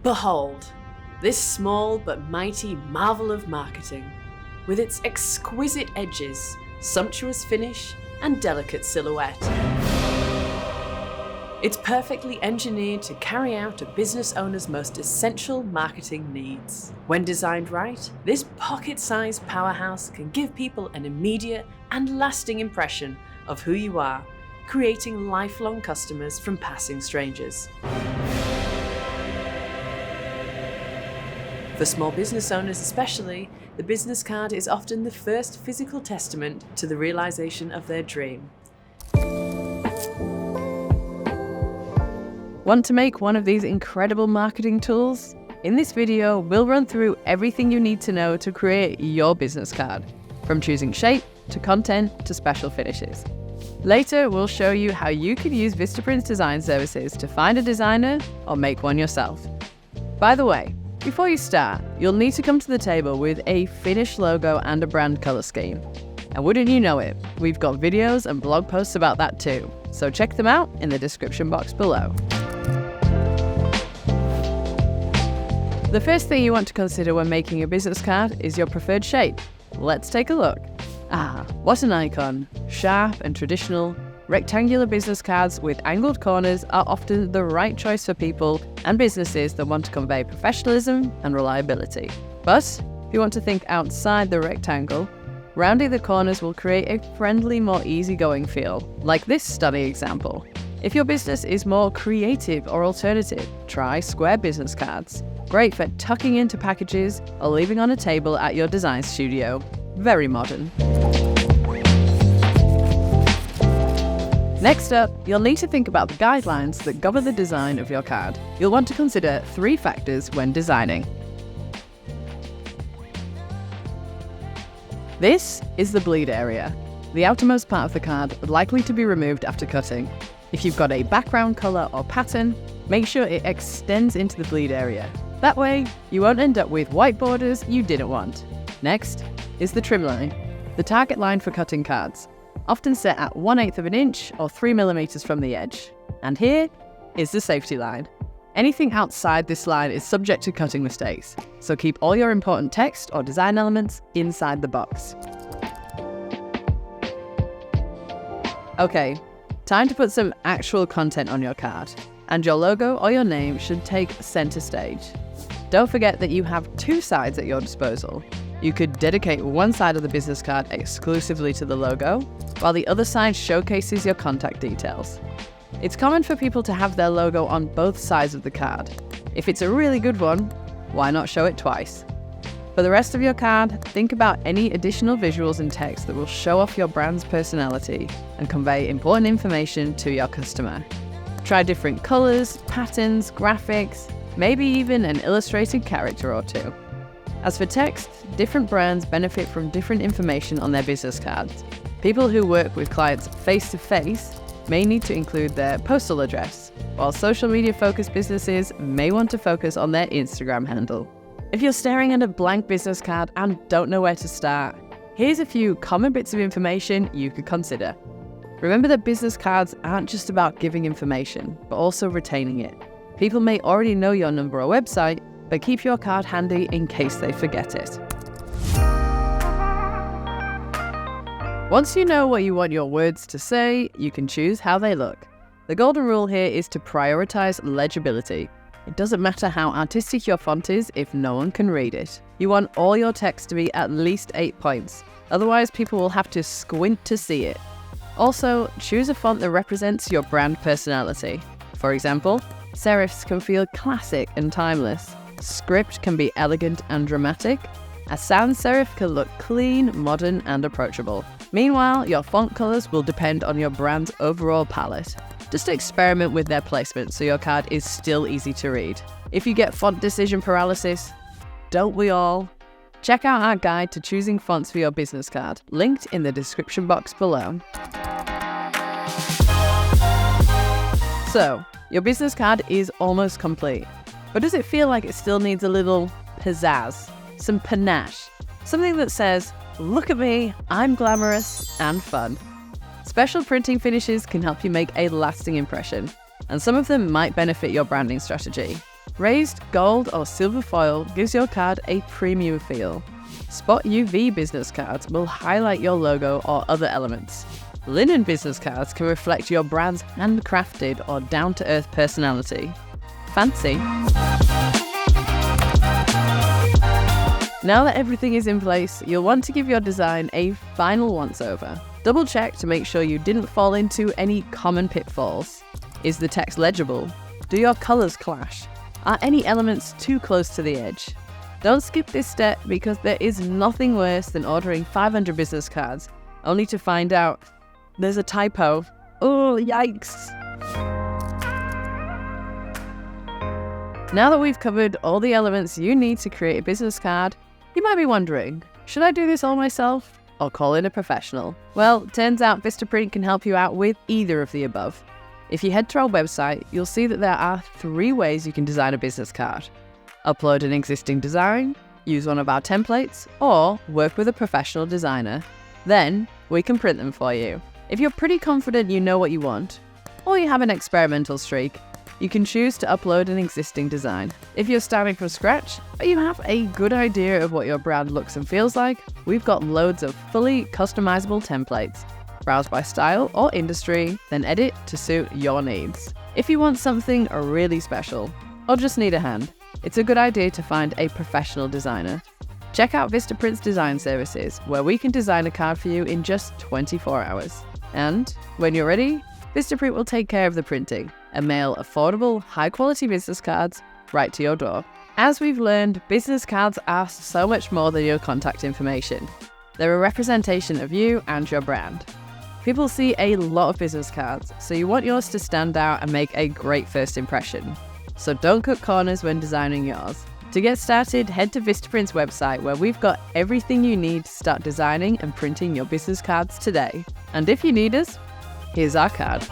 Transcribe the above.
Behold, this small but mighty marvel of marketing, with its exquisite edges, sumptuous finish, and delicate silhouette. It's perfectly engineered to carry out a business owner's most essential marketing needs. When designed right, this pocket-sized powerhouse can give people an immediate and lasting impression of who you are, creating lifelong customers from passing strangers. For small business owners especially, the business card is often the first physical testament to the realization of their dream. Want to make one of these incredible marketing tools? In this video, we'll run through everything you need to know to create your business card, from choosing shape, to content, to special finishes. Later, we'll show you how you can use VistaPrint's design services to find a designer or make one yourself. By the way, before you start, you'll need to come to the table with a finished logo and a brand color scheme. And wouldn't you know it, we've got videos and blog posts about that too, so check them out in the description box below. The first thing you want to consider when making a business card is your preferred shape. Let's take a look. What an icon! Sharp and traditional, rectangular business cards with angled corners are often the right choice for people and businesses that want to convey professionalism and reliability. But if you want to think outside the rectangle, rounding the corners will create a friendly, more easygoing feel, like this stunning example. If your business is more creative or alternative, try square business cards. Great for tucking into packages or leaving on a table at your design studio. Very modern. Next up, you'll need to think about the guidelines that govern the design of your card. You'll want to consider 3 factors when designing. This is the bleed area, the outermost part of the card likely to be removed after cutting. If you've got a background color or pattern, make sure it extends into the bleed area. That way, you won't end up with white borders you didn't want. Next is the trim line, the target line for cutting cards, often set at 1/8 of an inch or 3 mm from the edge. And here is the safety line. Anything outside this line is subject to cutting mistakes, so keep all your important text or design elements inside the box. Okay, time to put some actual content on your card, and your logo or your name should take center stage. Don't forget that you have 2 sides at your disposal. You could dedicate one side of the business card exclusively to the logo, while the other side showcases your contact details. It's common for people to have their logo on both sides of the card. If it's a really good one, why not show it twice? For the rest of your card, think about any additional visuals and text that will show off your brand's personality and convey important information to your customer. Try different colors, patterns, graphics, maybe even an illustrated character or 2. As for text, different brands benefit from different information on their business cards. People who work with clients face-to-face may need to include their postal address, while social media-focused businesses may want to focus on their Instagram handle. If you're staring at a blank business card and don't know where to start, here's a few common bits of information you could consider. Remember that business cards aren't just about giving information, but also retaining it. People may already know your number or website, but keep your card handy in case they forget it. Once you know what you want your words to say, you can choose how they look. The golden rule here is to prioritize legibility. It doesn't matter how artistic your font is if no one can read it. You want all your text to be at least 8 points, otherwise people will have to squint to see it. Also, choose a font that represents your brand personality. For example, serifs can feel classic and timeless. Script can be elegant and dramatic. A sans serif can look clean, modern, and approachable. Meanwhile, your font colors will depend on your brand's overall palette. Just experiment with their placement so your card is still easy to read. If you get font decision paralysis, don't we all? Check out our guide to choosing fonts for your business card, linked in the description box below. So, your business card is almost complete. But does it feel like it still needs a little pizzazz, some panache, something that says, look at me, I'm glamorous and fun? Special printing finishes can help you make a lasting impression, and some of them might benefit your branding strategy. Raised gold or silver foil gives your card a premium feel. Spot UV business cards will highlight your logo or other elements. Linen business cards can reflect your brand's handcrafted or down-to-earth personality. Fancy? Now that everything is in place, you'll want to give your design a final once-over. Double check to make sure you didn't fall into any common pitfalls. Is the text legible? Do your colours clash? Are any elements too close to the edge? Don't skip this step because there is nothing worse than ordering 500 business cards only to find out there's a typo. Oh, yikes! Now that we've covered all the elements you need to create a business card, you might be wondering, should I do this all myself or call in a professional? Well, turns out VistaPrint can help you out with either of the above. If you head to our website, you'll see that there are 3 ways you can design a business card. Upload an existing design, use one of our templates, or work with a professional designer. Then, we can print them for you. If you're pretty confident you know what you want, or you have an experimental streak, you can choose to upload an existing design. If you're starting from scratch, but you have a good idea of what your brand looks and feels like, we've got loads of fully customizable templates. Browse by style or industry, then edit to suit your needs. If you want something really special, or just need a hand, it's a good idea to find a professional designer. Check out VistaPrint's design services, where we can design a card for you in just 24 hours. And when you're ready, VistaPrint will take care of the printing and mail affordable, high-quality business cards right to your door. As we've learned, business cards are so much more than your contact information. They're a representation of you and your brand. People see a lot of business cards, so you want yours to stand out and make a great first impression. So don't cut corners when designing yours. To get started, head to VistaPrint's website, where we've got everything you need to start designing and printing your business cards today. And if you need us, here's our card.